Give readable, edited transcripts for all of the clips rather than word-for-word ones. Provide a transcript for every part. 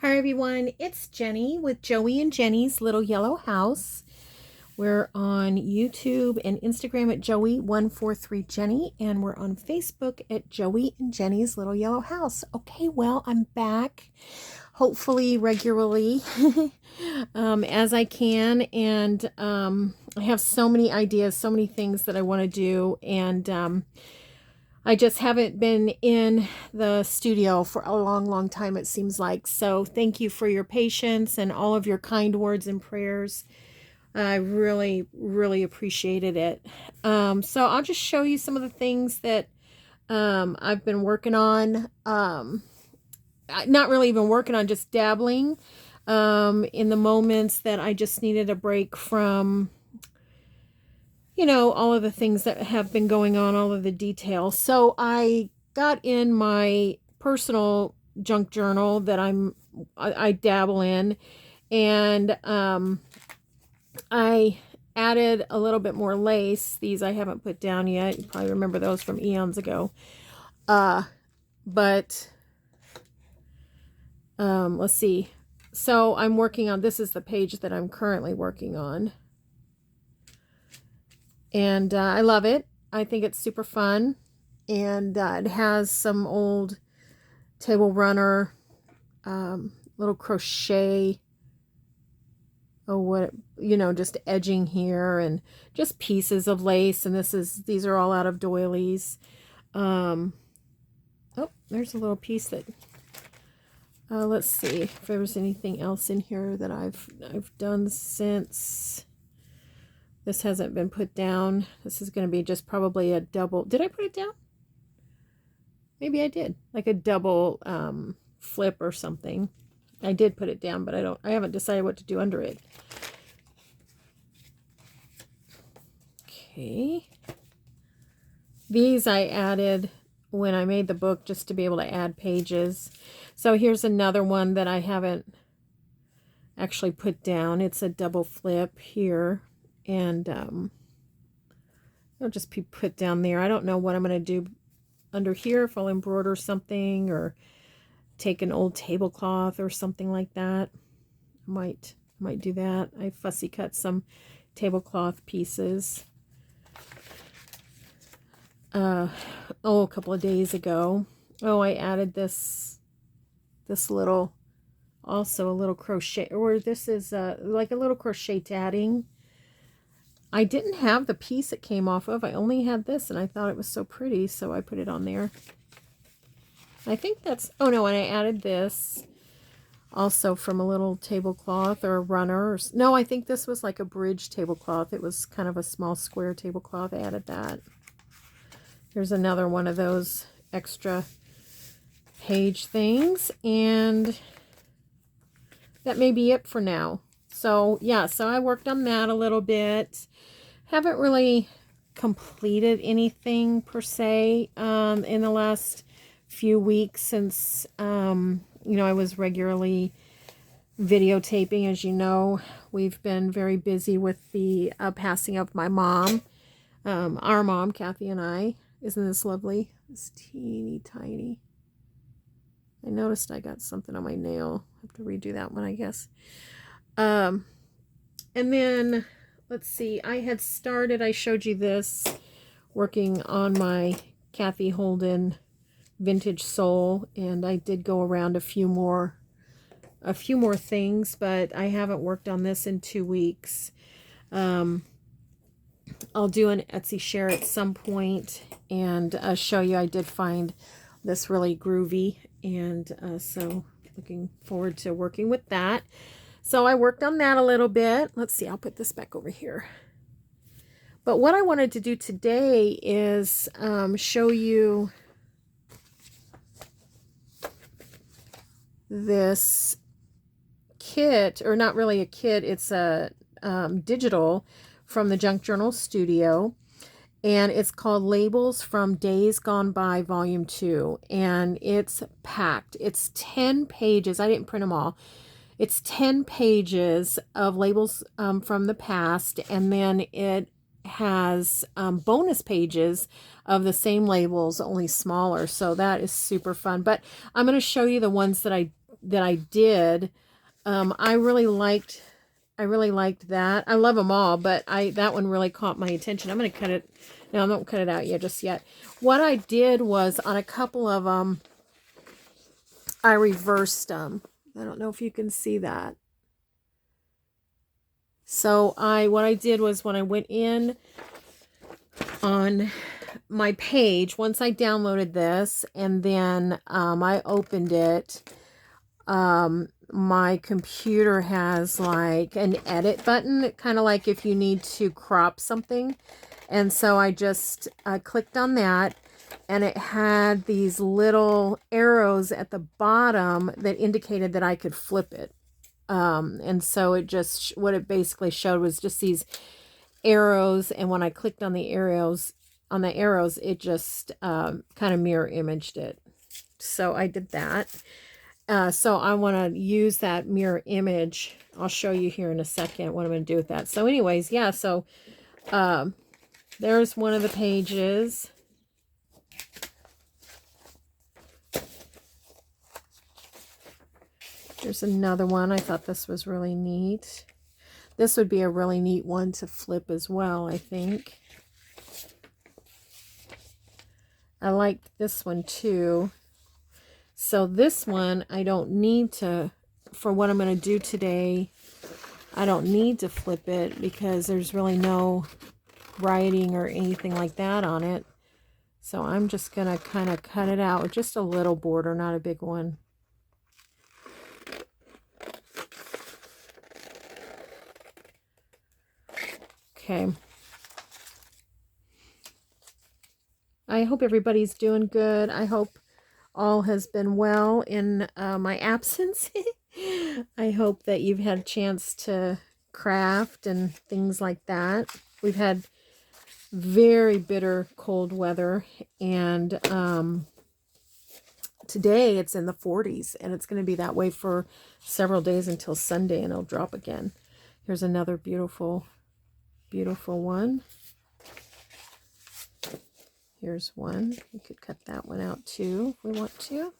Hi everyone, it's Jenny with Joey and Jenny's Little Yellow House. We're on YouTube and Instagram at Joey143Jenny, and we're on Facebook at Joey and Jenny's Little Yellow House. Okay, well, I'm back, hopefully regularly, as I can, and I have so many ideas, so many things that I want to do, and I just haven't been in the studio for a long time, it seems like. So thank you for your patience and all of your kind words and prayers. I really appreciated it. So I'll just show you some of the things that I've been working on. Not really even working on, just dabbling in the moments that I just needed a break from, you know, all of the things that have been going on, all of the details. So I got in my personal junk journal that I dabble in, and I added a little bit more lace. These I haven't put down yet. You probably remember those from eons ago. But let's see. So I'm working on, this is the page that I'm currently working on. And I love it. I think it's super fun. And it has some old table runner, little crochet, just edging here, and just pieces of lace. And these are all out of doilies. Oh, there's a little piece that, let's see if there's anything else in here that I've done since. This hasn't been put down. This is going to be just probably a double. Did I put it down? Maybe I did. Like a double flip or something. I did put it down, but I haven't decided what to do under it. Okay. These I added when I made the book just to be able to add pages. So here's another one that I haven't actually put down. It's a double flip here. And it'll just be put down there. I don't know what I'm going to do under here, if I'll embroider something or take an old tablecloth or something like that. I might do that. I fussy cut some tablecloth pieces a couple of days ago. Oh, I added this little, also a little crochet, or this is like a little crochet tatting. I didn't have the piece it came off of. I only had this, and I thought it was so pretty, so I put it on there. I think that's, oh no, and I added this also from a little tablecloth or a runner. No, I think this was like a bridge tablecloth. It was kind of a small square tablecloth. I added that. Here's another one of those extra page things, and that may be it for now. So yeah, so I worked on that a little bit. Haven't really completed anything per se in the last few weeks since I was regularly videotaping. As you know, we've been very busy with the passing of my mom, our mom, Kathy, and I. Isn't this lovely? It's teeny tiny. I noticed I got something on my nail. I have to redo that one, I guess. And then let's see, I showed you this, working on my Kathy Holden vintage soul, and I did go around a few more things, but I haven't worked on this in 2 weeks. I'll do an Etsy share at some point and show you. I did find this really groovy, and so looking forward to working with that. So I worked on that a little bit. Let's see, I'll put this back over here. But what I wanted to do today is show you this kit, or not really a kit, it's a digital from the Junk Journal Studio. And it's called Labels from Days Gone By Volume 2. And it's packed. It's 10 pages. I didn't print them all. It's 10 pages of labels from the past, and then it has bonus pages of the same labels, only smaller. So that is super fun. But I'm going to show you the ones that I I did. I really liked that. I love them all, but that one really caught my attention. I'm going to cut it. No, I don't cut it out yet, just yet. What I did was on a couple of them, I reversed them. I don't know if you can see that. So what I did was when I went in on my page, once I downloaded this and then I opened it, my computer has like an edit button, kind of like if you need to crop something. And so I just clicked on that, and it had these little arrows at the bottom that indicated that I could flip it. And so it just, what it basically showed was just these arrows. And when I clicked on the arrows, it just kind of mirror imaged it. So I did that. So I want to use that mirror image. I'll show you here in a second what I'm going to do with that. So anyways, yeah, so there's one of the pages. There's another one. I thought this was really neat. This would be a really neat one to flip as well, I think. I liked this one too. So this one, I don't need to, for what I'm going to do today, I don't need to flip it because there's really no writing or anything like that on it. So I'm just going to kind of cut it out with just a little border, not a big one. Okay. I hope everybody's doing good. I hope all has been well in my absence. I hope that you've had a chance to craft and things like that. We've had very bitter cold weather, and today it's in the 40s, and it's going to be that way for several days until Sunday, and it'll drop again. Here's another beautiful, beautiful one. Here's one. We could cut that one out too if we want to.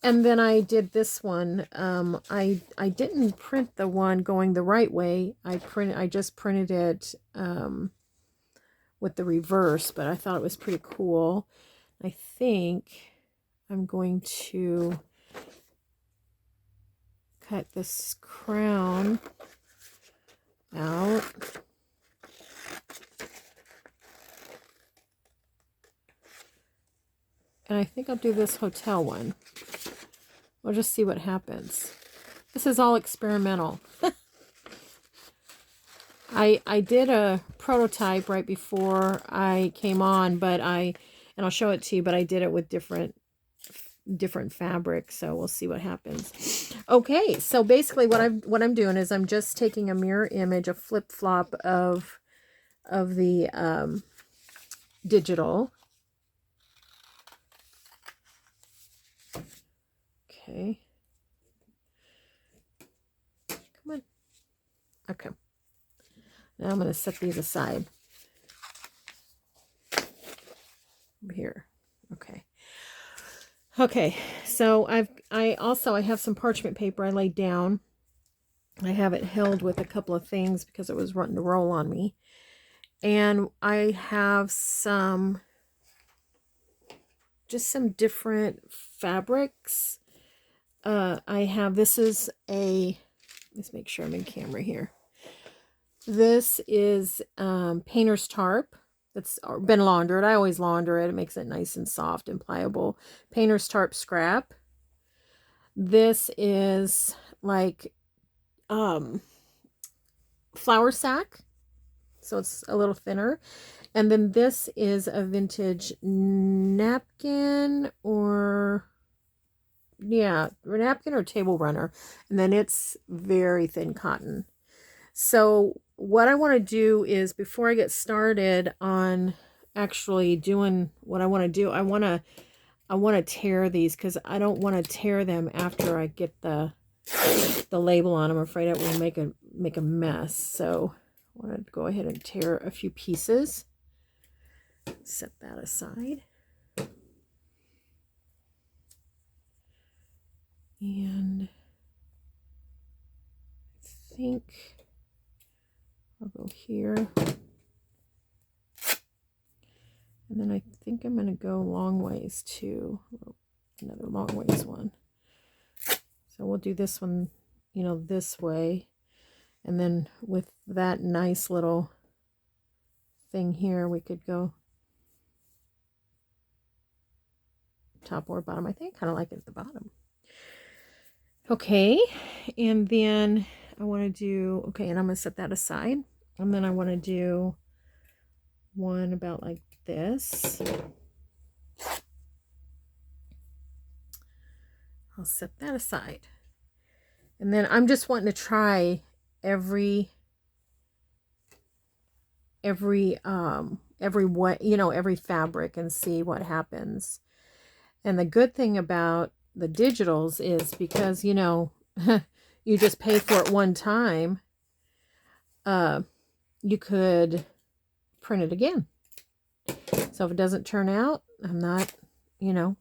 And then I did this one. I didn't print the one going the right way. I just printed it with the reverse, but I thought it was pretty cool. I think I'm going to cut this crown out. And I think I'll do this hotel one. We'll just see what happens. This is all experimental. I did a prototype right before I came on, but and I'll show it to you, but I did it with different fabrics, so we'll see what happens. Okay, so basically what I'm doing is I'm just taking a mirror image, a flip-flop of the digital. Okay. Come on. Okay. Now I'm going to set these aside. Over here. Okay. Okay. So I have some parchment paper I laid down. I have it held with a couple of things because it was wanting to roll on me. And I have just some different fabrics. This is let's make sure I'm in camera here. This is painter's tarp that's been laundered. I always launder it. It makes it nice and soft and pliable. Painter's tarp scrap. This is like flour sack, so it's a little thinner. And then this is a vintage napkin or table runner, and then it's very thin cotton. So what I want to do is, before I get started on actually doing what I want to do, I want to tear these, because I don't want to tear them after I get the label on. I'm afraid it will make a mess. So I want to go ahead and tear a few pieces. Set that aside. And I think I'll go here. And then I think I'm going to go long ways too. Another long ways one. So we'll do this one, you know, this way. And then with that nice little thing here, we could go top or bottom. I think I kind of like it at the bottom. Okay, and then I want to do, okay, and I'm going to set that aside. And then I want to do one about like this. I'll set that aside. And then I'm just wanting to try every what, you know, every fabric and see what happens. And the good thing about the digitals is because, you know, you just pay for it one time, you could print it again. So if it doesn't turn out, I'm not, you know,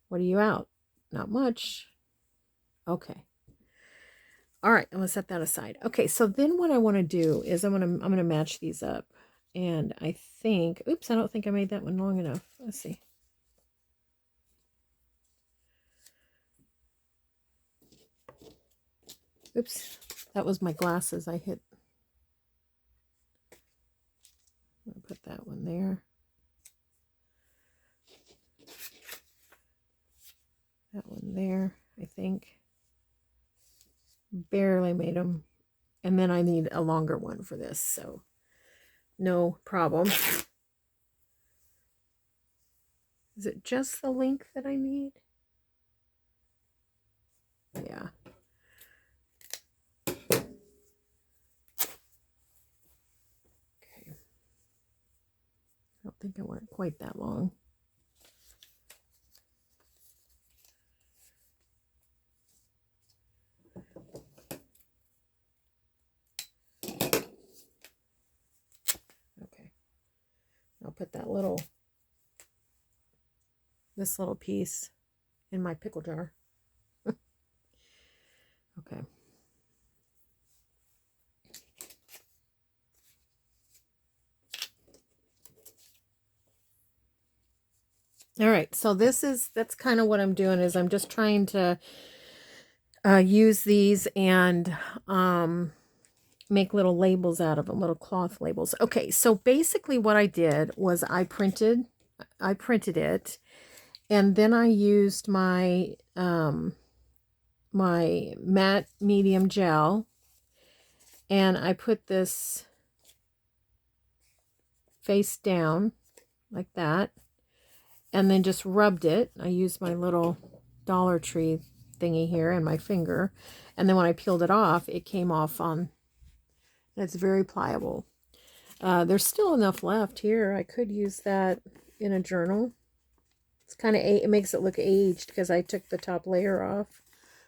what are you out? Not much. Okay. All right, I'm gonna set that aside. Okay, so then what I want to do is I'm gonna match these up, and I think, oops, I don't think I made that one long enough. Let's see. Oops, that was my glasses. I hit. I'm gonna put that one there. That one there, I think. Barely made them. And then I need a longer one for this, so no problem. Is it just the length that I need? Yeah. Okay. I don't think I want it quite that long. I'll put that little, this little piece in my pickle jar. Okay. All right, so that's kind of what I'm doing is I'm just trying to use these and make little labels out of them, little cloth labels. Okay, so basically what I did was I printed it, and then I used my my matte medium gel, and I put this face down like that, and then just rubbed it. I used my little Dollar Tree thingy here and my finger, and then when I peeled it off, it came off on. It's very pliable. There's still enough left here. I could use that in a journal. It's kind of, it makes it look aged because I took the top layer off.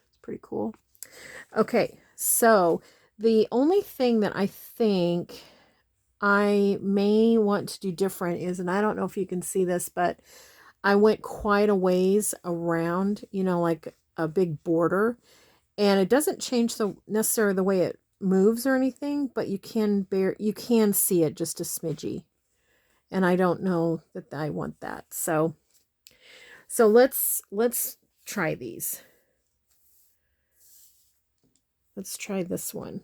It's pretty cool. Okay, so the only thing that I think I may want to do different is, and I don't know if you can see this, but I went quite a ways around, you know, like a big border, and it doesn't change necessarily the way it moves or anything, but you can see it just a smidgy, and I don't know that I want that. So let's try these. Let's try this one.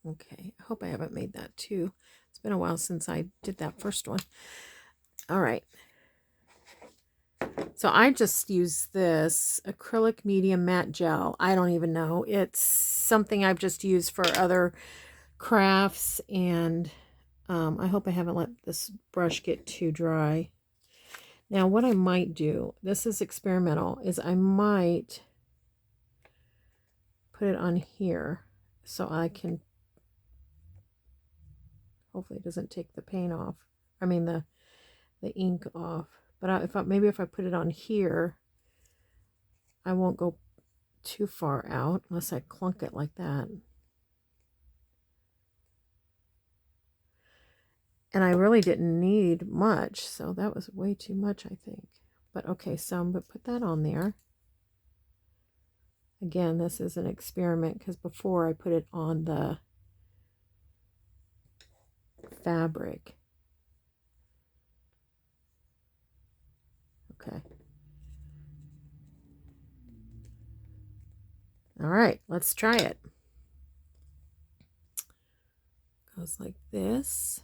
Okay, I hope I haven't made that too. It's been a while since I did that first one. All right. So I just use this acrylic medium matte gel. I don't even know. It's something I've just used for other crafts, and I hope I haven't let this brush get too dry. Now what I might do, this is experimental, is I might put it on here so I can, hopefully it doesn't take the paint off. I mean the ink off. But maybe if I put it on here, I won't go too far out unless I clunk it like that. And I really didn't need much, so that was way too much, I think. But okay, so I'm going to put that on there. Again, this is an experiment because before I put it on the fabric. Okay. All right, let's try it. Goes like this.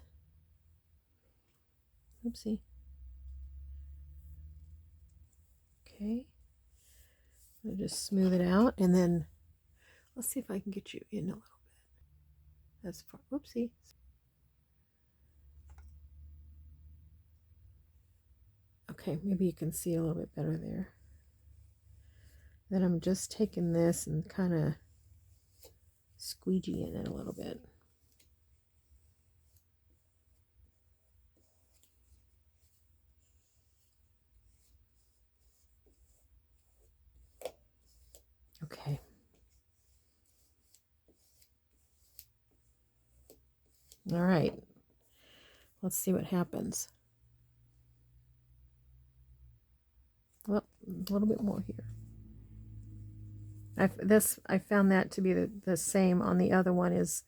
Oopsie. Okay. I'll just smooth it out, and then let's see if I can get you in a little bit. That's far. Oopsie. Okay, maybe you can see a little bit better there. Then I'm just taking this and kind of squeegeeing it a little bit. Okay. All right. Let's see what happens. Well, a little bit more here. I found that to be the same on the other one. Is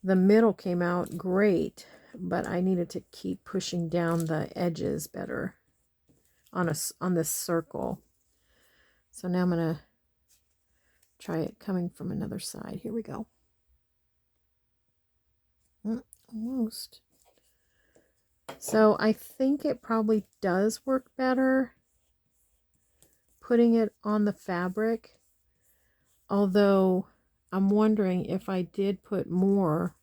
the middle came out great, but I needed to keep pushing down the edges better on this circle. So now I'm gonna try it coming from another side. Here we go. Almost. So I think it probably does work better putting it on the fabric. Although I'm wondering if I did put more,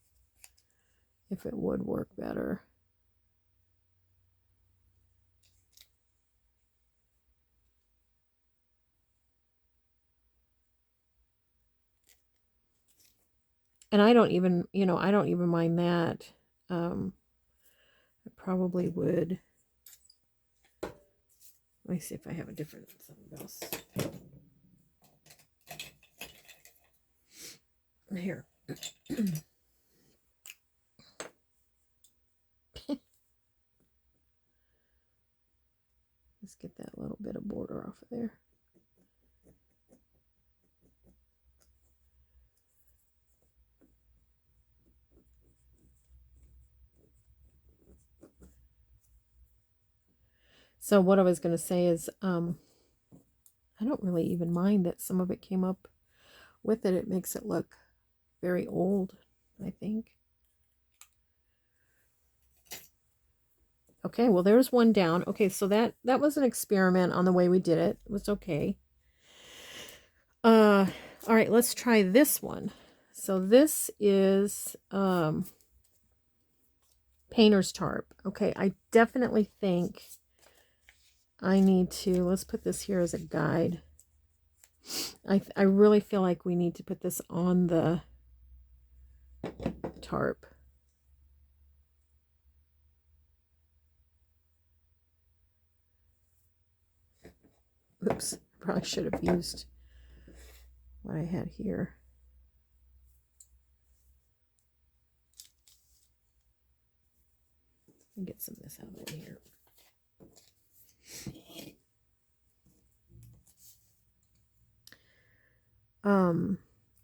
if it would work better. And I don't even, I don't even mind that. I probably would. Let me see if I have a different something else. Here. Let's get that little bit of border off of there. So what I was going to say is, I don't really even mind that some of it came up with it. It makes it look very old, I think. Okay, well, there's one down. Okay, so that was an experiment on the way we did it. It was okay. All right, let's try this one. So this is painter's tarp. Okay, I definitely think I need to, let's put this here as a guide. I really feel like we need to put this on the tarp. Oops, probably should have used what I had here. Let me get some of this out of here.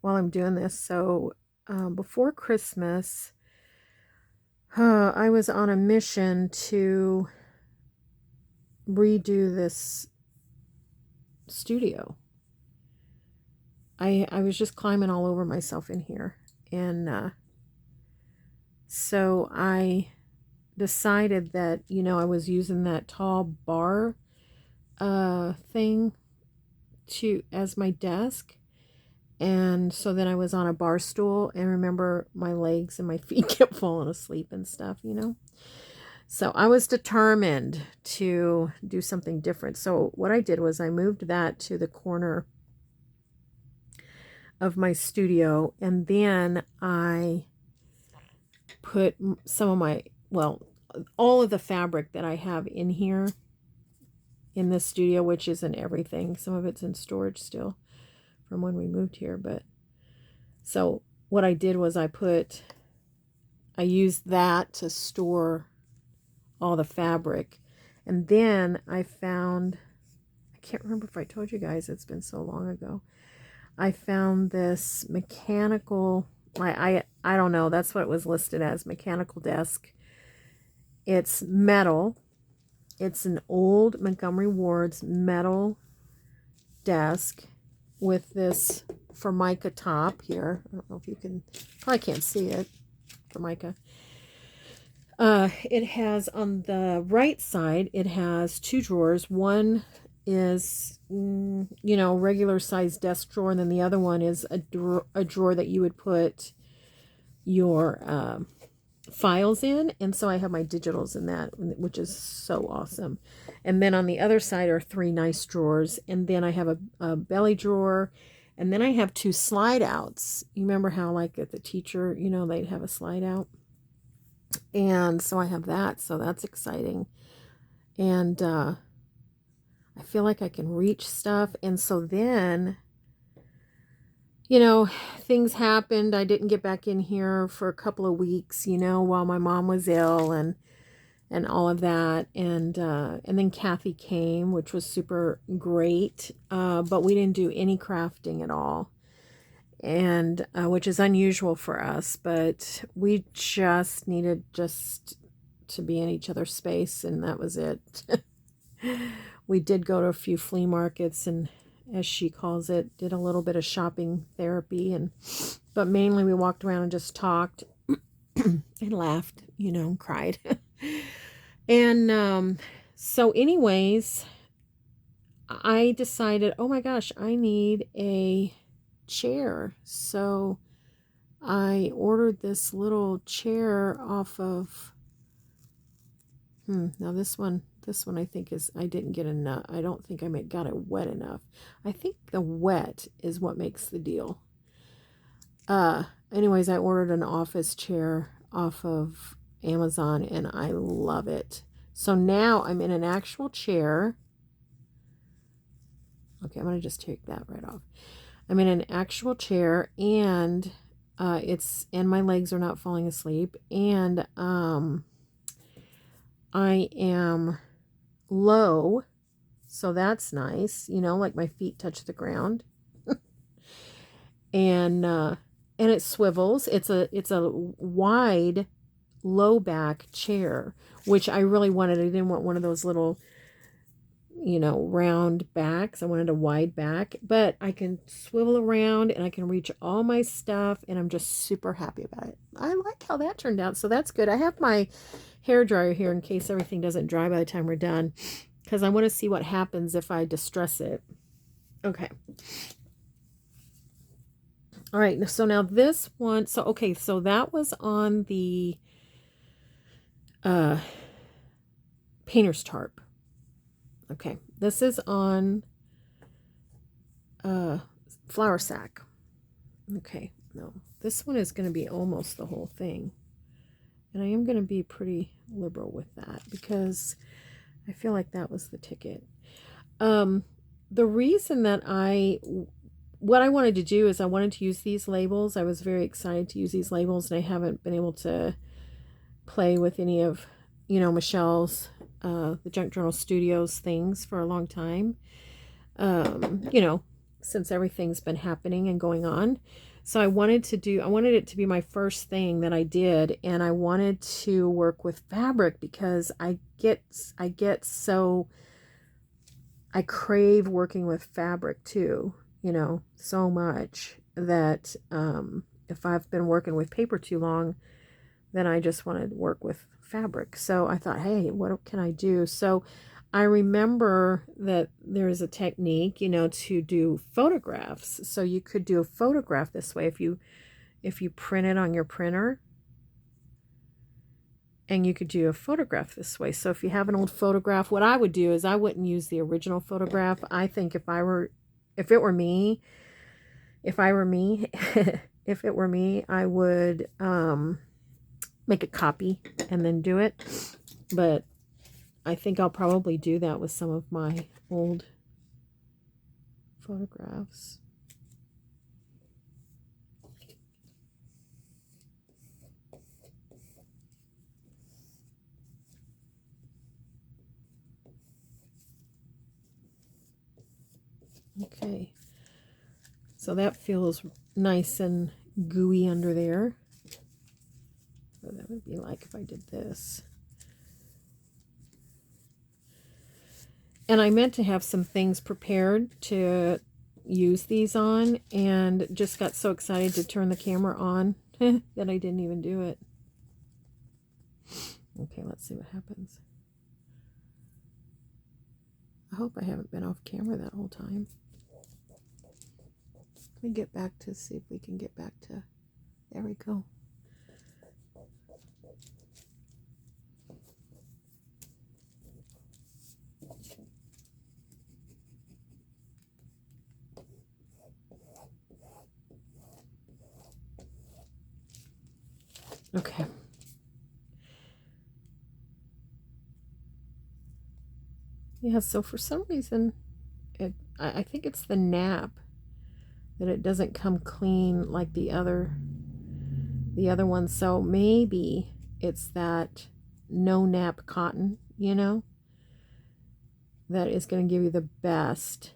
While I'm doing this, so before Christmas, I was on a mission to redo this studio. I was just climbing all over myself in here, and so I decided that, I was using that tall bar thing as my desk. And so then I was on a bar stool, and remember my legs and my feet kept falling asleep and stuff, So I was determined to do something different. So what I did was I moved that to the corner of my studio, and then I put some of my, well, all of the fabric that I have in here in this studio, which isn't everything. Some of it's in storage still from when we moved here. But so what I did was I used that to store all the fabric, And then I found, I can't remember if I told you guys, it's been so long ago. I found this mechanical, I don't know, that's what it was listed as, mechanical desk. It's metal. It's an old Montgomery Ward's metal desk with this Formica top here. I don't know if you can, probably can't see it, Formica. It has on the right side, it has two drawers. One is, you know, regular size desk drawer, and then the other one is a drawer that you would put your files in. And so I have my digitals in that, which is so awesome. And then on the other side are three nice drawers, and then I have a belly drawer, and then I have two slide outs. You remember how, like, at the teacher, you know, they'd have a slide out? And so I have that, so that's exciting. And I feel like I can reach stuff. And so then, you know, things happened. I didn't get back in here for a couple of weeks, you know, while my mom was ill and all of that. And then Kathy came, which was super great. But we didn't do any crafting at all. And which is unusual for us, but we just needed just to be in each other's space, and that was it. We did go to a few flea markets, and as she calls it, did a little bit of shopping therapy, but mainly we walked around and just talked and laughed, you know, and cried. And so anyways, I decided, oh my gosh, I need a chair. So I ordered this little chair off of now this one I think is, I didn't get enough. I don't think I got it wet enough. I think the wet is what makes the deal. Anyways, I ordered an office chair off of Amazon, and I love it. So now I'm in an actual chair. Okay, I'm going to just take that right off. I'm in an actual chair, and and my legs are not falling asleep, and I am low, so that's nice, you know, like my feet touch the ground. And it swivels. It's a wide low back chair, which I really wanted. I didn't want one of those little, you know, round backs. I wanted a wide back, but I can swivel around and I can reach all my stuff, and I'm just super happy about it. I like how that turned out, so that's good. I have my hair dryer here in case everything doesn't dry by the time we're done, because I want to see what happens if I distress it. Okay. All right, so now this one, so okay, so that was on the painter's tarp. Okay, this is on flour sack. Okay, no, this one is going to be almost the whole thing. And I am going to be pretty liberal with that because I feel like that was the ticket. The reason that what I wanted to do is I wanted to use these labels. I was very excited to use these labels, and I haven't been able to play with any of, you know, Michelle's the Junk Journal Studios things for a long time, you know, since everything's been happening and going on. So I wanted it to be my first thing that I did, and I wanted to work with fabric because I crave working with fabric too, you know, so much that if I've been working with paper too long, then I just want to work with fabric. So I thought, hey, what can I do? So I remember that there's a technique, you know, to do photographs. So you could do a photograph this way if you print it on your printer, and you could do a photograph this way. So if you have an old photograph, what I would do is I wouldn't use the original photograph. I think if it were me, I would make a copy and then do it. But I think I'll probably do that with some of my old photographs. Okay, so that feels nice and gooey under there. What that would be like if I did this. And I meant to have some things prepared to use these on, and just got so excited to turn the camera on that I didn't even do it. Okay, let's see what happens. I hope I haven't been off camera that whole time. Let me get back to see if we can get back to, there we go. Okay. Yeah, so for some reason, I think it's the nap that it doesn't come clean like the other one. So maybe it's that no nap cotton, you know, that is going to give you the best.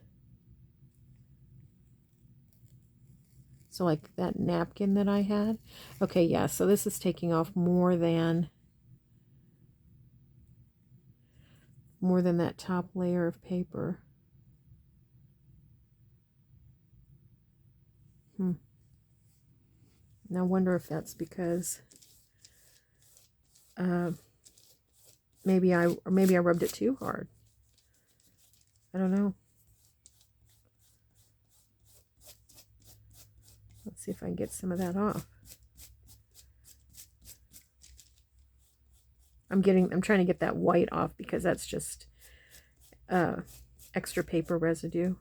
So like that napkin that I had. Okay, yeah, so this is taking off more than that top layer of paper. Now I wonder if that's because maybe I rubbed it too hard. I don't know. Let's see if I can get some of that off. I'm trying to get that white off because that's just extra paper residue.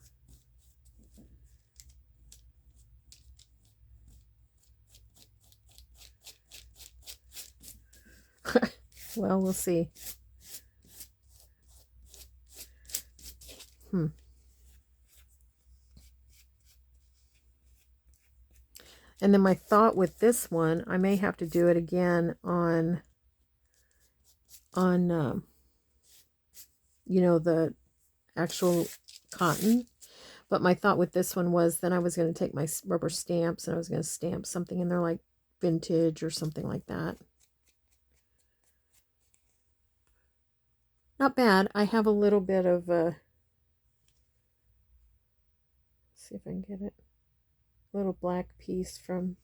Well, we'll see. And then my thought with this one, I may have to do it again on you know, the actual cotton. But my thought with this one was then I was going to take my rubber stamps and I was going to stamp something in there like vintage or something like that. Not bad. I have a little bit of let's see if I can get it. A little black piece from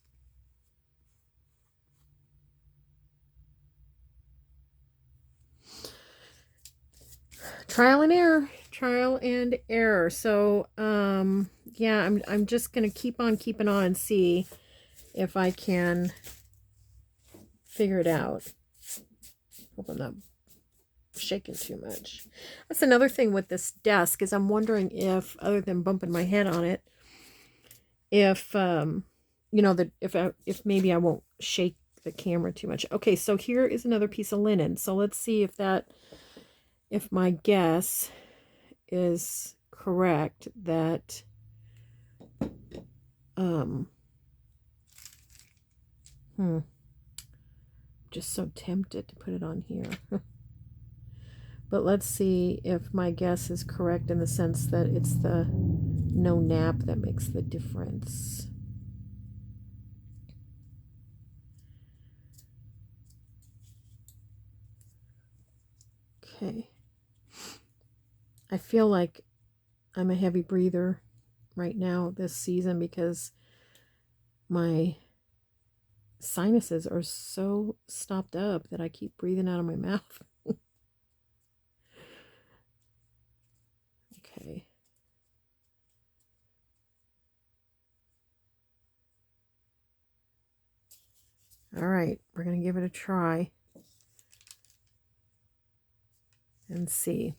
trial and error. So yeah, I'm just gonna keep on keeping on and see if I can figure it out. Hope I'm not shaking too much. That's another thing with this desk, is I'm wondering if, other than bumping my head on it, if you know, that if maybe I won't shake the camera too much. Okay, so here is another piece of linen. So let's see if my guess is correct that just so tempted to put it on here. But let's see if my guess is correct in the sense that it's the no nap that makes the difference. Okay. I feel like I'm a heavy breather right now this season because my sinuses are so stopped up that I keep breathing out of my mouth. Okay. All right, we're going to give it a try and see.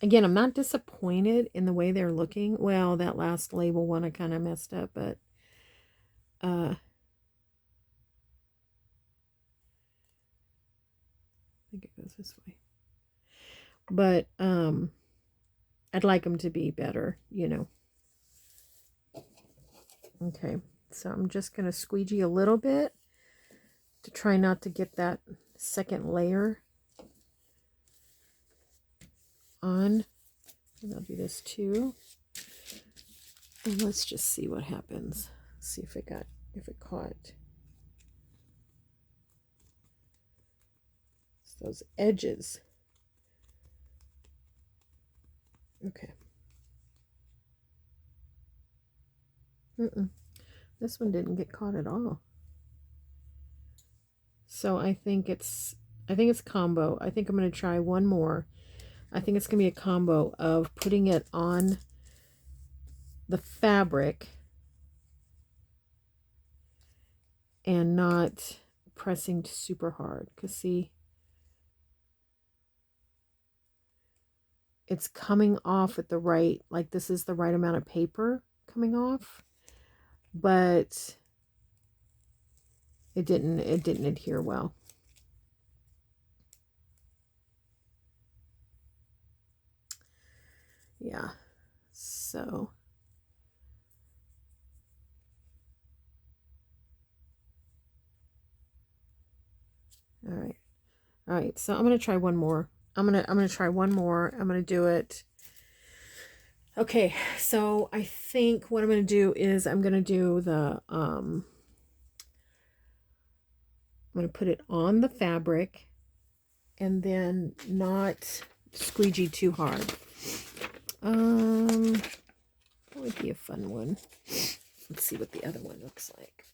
Again, I'm not disappointed in the way they're looking. Well, that last label one I kind of messed up, but I think it goes this way. But I'd like them to be better, you know. Okay, so I'm just going to squeegee a little bit to try not to get that second layer on. And I'll do this too. And let's just see what happens. See if it caught. It's those edges. Okay. This one didn't get caught at all. So I think it's combo. I think I'm going to try one more. I think it's going to be a combo of putting it on the fabric and not pressing super hard. Because see, it's coming off at the right, like this is the right amount of paper coming off, but it didn't adhere well. Yeah, so all right, so I'm gonna try one more. I'm gonna try one more. I'm gonna do it. Okay, so I think what I'm gonna do is I'm gonna do the I'm gonna put it on the fabric and then not squeegee too hard. That would be a fun one. Let's see what the other one looks like.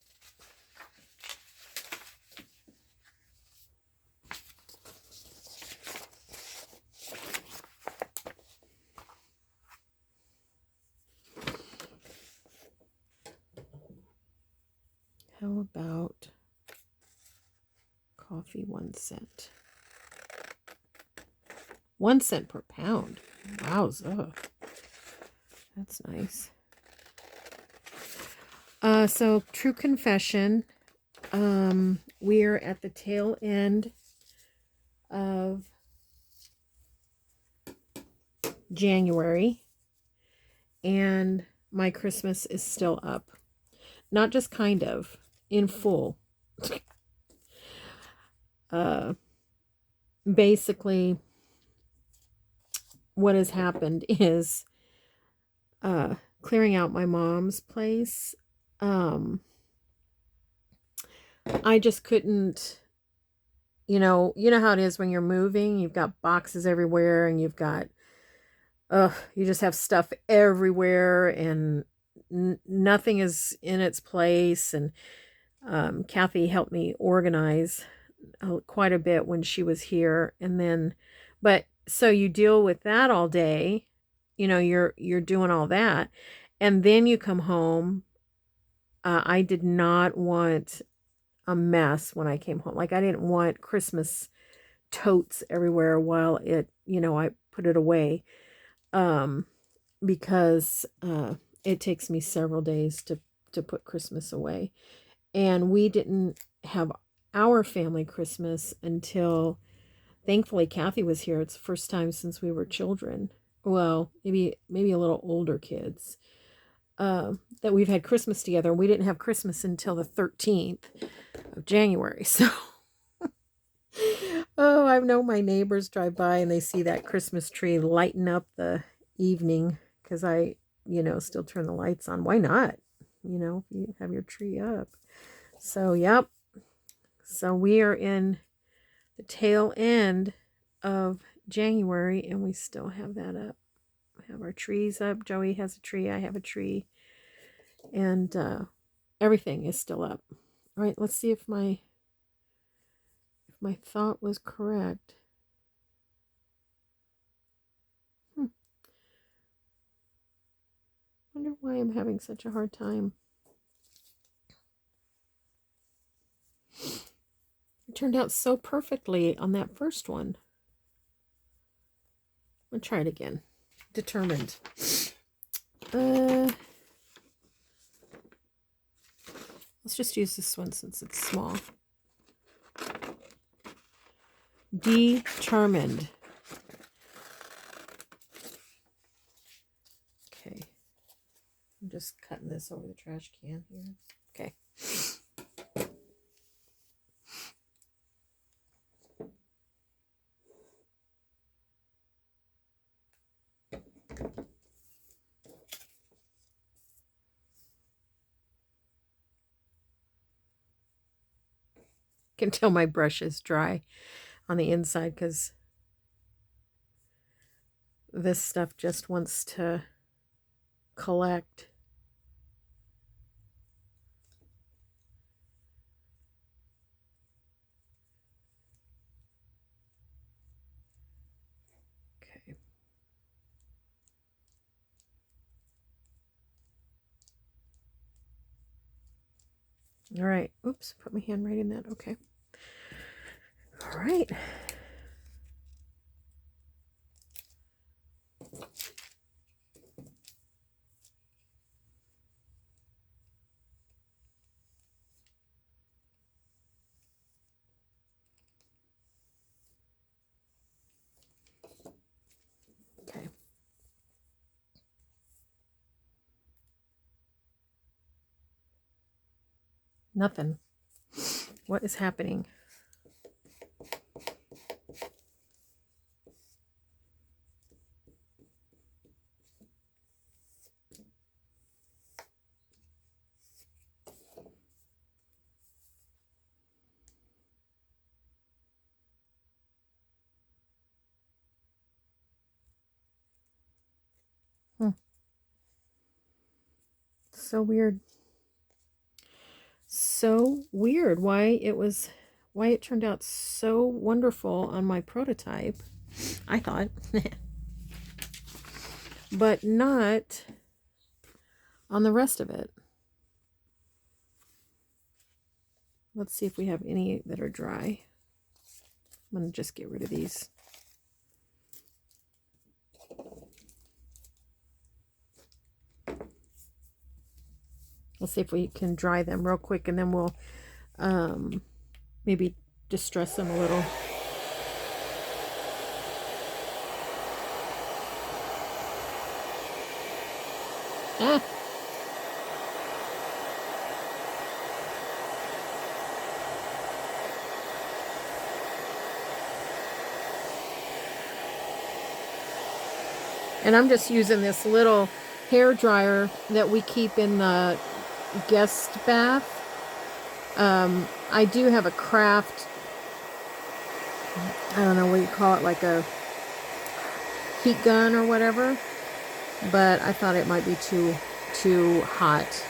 How about coffee 1 cent? 1 cent per pound. Wowza. That's nice. So true confession, we're at the tail end of January and my Christmas is still up. Not just kind of, in full. Basically, what has happened is clearing out my mom's place. I just couldn't, you know how it is when you're moving. You've got boxes everywhere and you've got, you just have stuff everywhere and nothing is in its place. And Kathy helped me organize quite a bit when she was here. And then, but so you deal with that all day, you're doing all that. And then you come home. I did not want a mess when I came home. Like I didn't want Christmas totes everywhere while I put it away. Because it takes me several days to put Christmas away. And we didn't have our family Christmas until, thankfully, Kathy was here. It's the first time since we were children. Well, maybe a little older kids. That we've had Christmas together. We didn't have Christmas until the 13th of January. So, oh, I know my neighbors drive by and they see that Christmas tree lighten up the evening because I, still turn the lights on. Why not? If you have your tree up. So, yep. So we are in the tail end of January and we still have that up. We have our trees up. Joey has a tree. I have a tree. And everything is still up. All right, let's see if my thought was correct. Wonder why I'm having such a hard time. It turned out so perfectly on that first one. I'm gonna try it again. Determined. Let's just use this one since it's small. Determined. Okay. I'm just cutting this over the trash can here. Okay. can tell my brush is dry on the inside because this stuff just wants to collect. Okay. All right. Oops, put my hand right in that. Okay. All right. Okay. Nothing. What is happening? So weird. So weird why it turned out so wonderful on my prototype, I thought. But not on the rest of it. Let's see if we have any that are dry. I'm going to just get rid of these. Let's see if we can dry them real quick, and then we'll maybe distress them a little. Ah. And I'm just using this little hair dryer that we keep in the guest bath. I do have a craft, I don't know what you call it, like a heat gun or whatever, but I thought it might be too hot.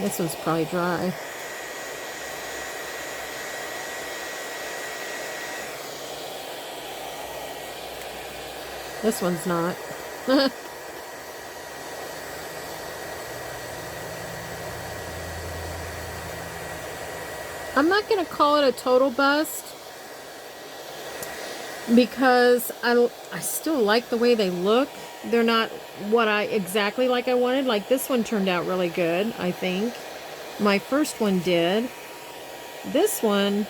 This one's probably dry. This one's not. I'm not going to call it a total bust because I still like the way they look. They're not what exactly like I wanted. Like this one turned out really good, I think. My first one did. This one,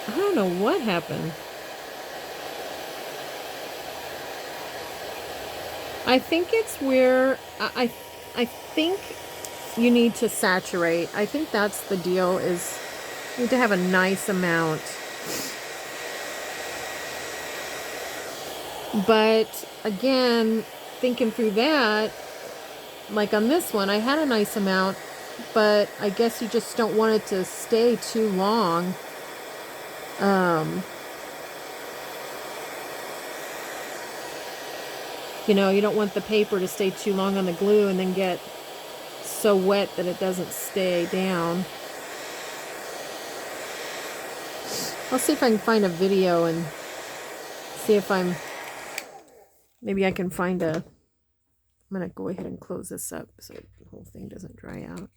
I don't know what happened. I think it's where I think you need to saturate. I think that's the deal, is you need to have a nice amount. But again, thinking through that, like on this one, I had a nice amount, but I guess you just don't want it to stay too long. You know, you don't want the paper to stay too long on the glue and then get so wet that it doesn't stay down. I'll see if I can find a video and see if maybe I can find I'm going to go ahead and close this up so the whole thing doesn't dry out.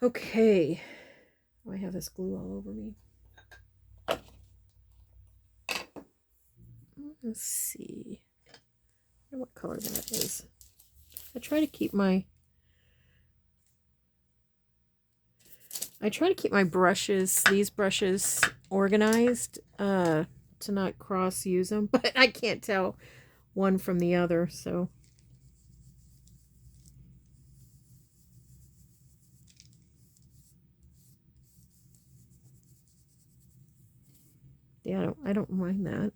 Okay. Oh, I have this glue all over me. Let's see. I wonder what color that is. I try to keep my brushes, these brushes, organized to not cross use them, but I can't tell one from the other, so yeah, I don't mind that.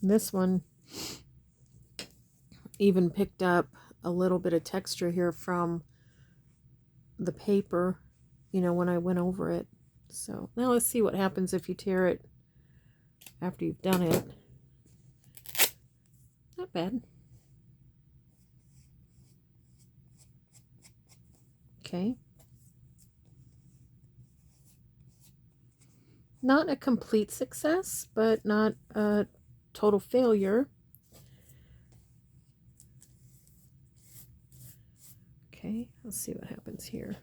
This one even picked up a little bit of texture here from the paper, you know, when I went over it. So now let's see what happens if you tear it after you've done it. Not bad. Okay. Not a complete success, but not a total failure. Okay, let's see what happens here.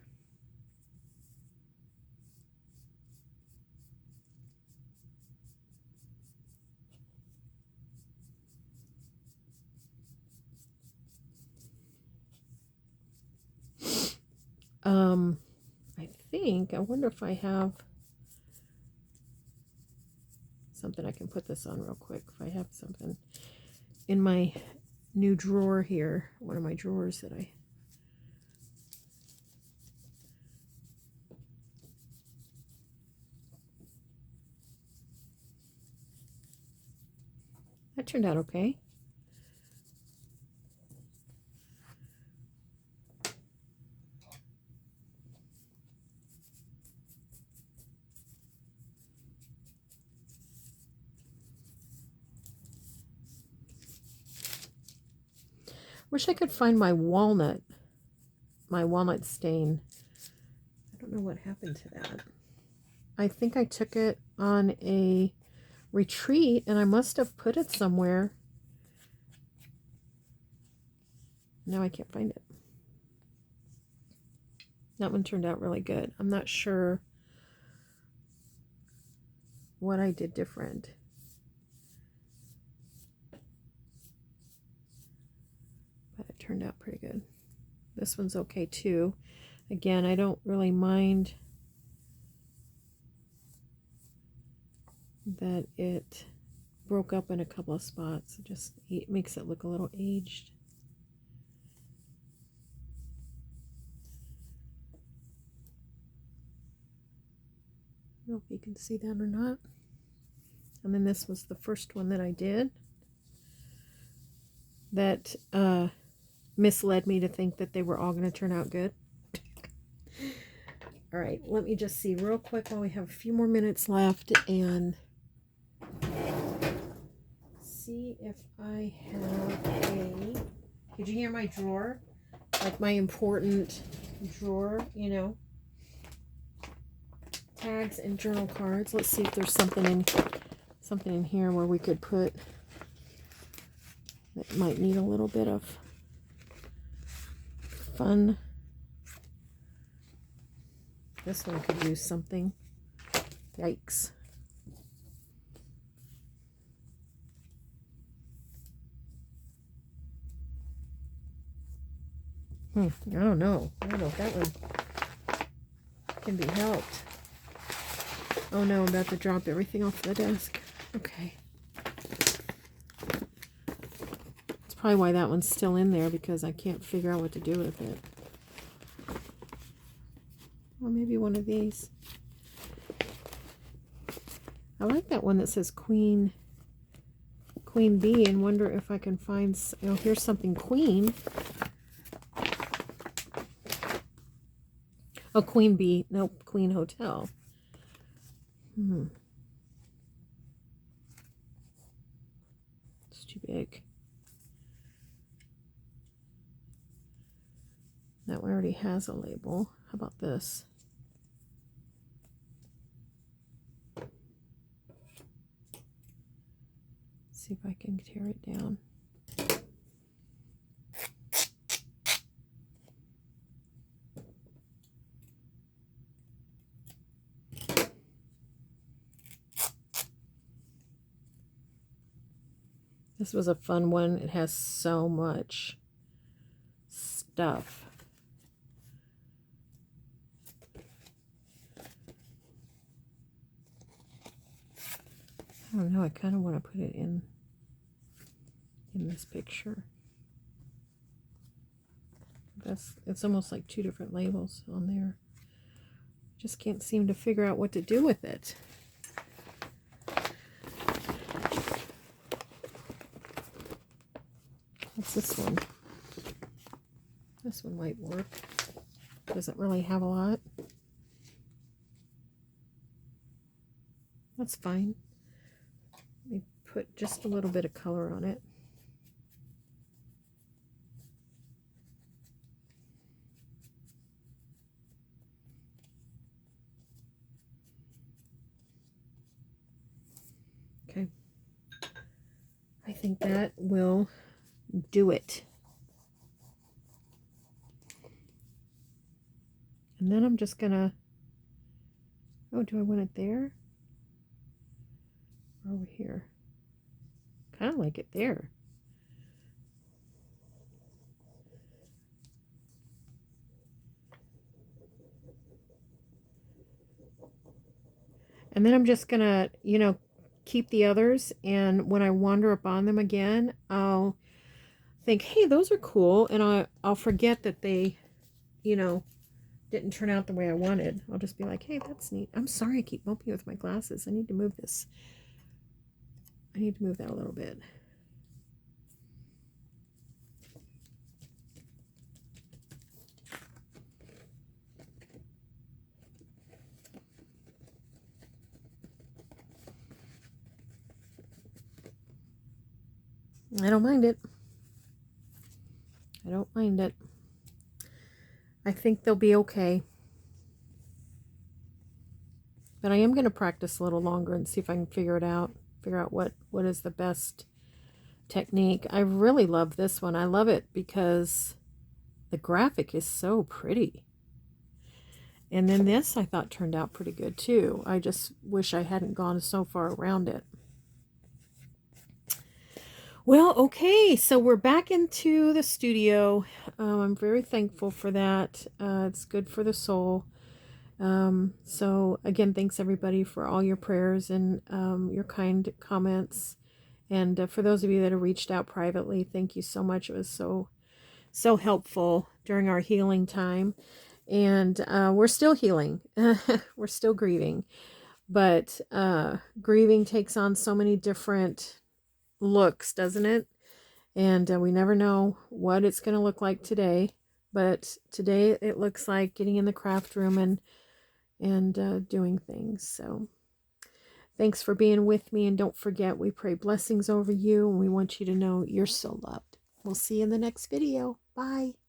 I wonder if I have something I can put this on real quick. If I have something in my new drawer here, one of my drawers that that turned out okay. Wish I could find my walnut stain. I don't know what happened to that. I think I took it on a retreat and I must have put it somewhere. Now I can't find it. That one turned out really good. I'm not sure what I did different. But it turned out pretty good. This one's okay too. Again, I don't really mind that it broke up in a couple of spots. It just makes it look a little aged. I don't know if you can see that or not. And then this was the first one that I did that misled me to think that they were all going to turn out good. All right, let me just see real quick while we have a few more minutes left and see if I have a... Did you hear my drawer? Like my important drawer, you know? Tags and journal cards. Let's see if there's something in here where we could put that might need a little bit of fun. This one could use something. Yikes. I don't know. I don't know if that one can be helped. Oh no, I'm about to drop everything off the desk. Okay. That's probably why that one's still in there, because I can't figure out what to do with it. Or maybe one of these. I like that one that says Queen Bee, and wonder if I can find... Oh, here's something Queen. Oh, Queen Bee. Nope, Queen Hotel. It's too big. That one already has a label. How about this? See if I can tear it down. This was a fun one. It has so much stuff. I don't know. I kind of want to put it in this picture. It's almost like two different labels on there. Just can't seem to figure out what to do with it. What's this one? This one might work. Doesn't really have a lot. That's fine. Let me put just a little bit of color on it. Okay. I think that will do it. And then I'm just gonna, oh, do I want it there? Or over here? Kind of like it there. And then I'm just gonna, you know, keep the others, and when I wander upon them again, I'll think, hey, those are cool, and I'll forget that they, you know, didn't turn out the way I wanted. I'll just be like, hey, that's neat. I'm sorry I keep bumping with my glasses. I need to move this. I need to move that a little bit. I don't mind it. I don't mind it. I think they'll be okay. But I am going to practice a little longer and see if I can figure it out. Figure out what is the best technique. I really love this one. I love it because the graphic is so pretty. And then this I thought turned out pretty good too. I just wish I hadn't gone so far around it. Well, okay, so we're back into the studio. I'm very thankful for that. It's good for the soul. So again, thanks everybody for all your prayers and your kind comments. And for those of you that have reached out privately, thank you so much. It was so helpful during our healing time. And we're still healing. We're still grieving. But grieving takes on so many different looks, doesn't it? And we never know what it's going to look like today. But today it looks like getting in the craft room and doing things. So thanks for being with me. And don't forget, we pray blessings over you. And we want you to know you're so loved. We'll see you in the next video. Bye.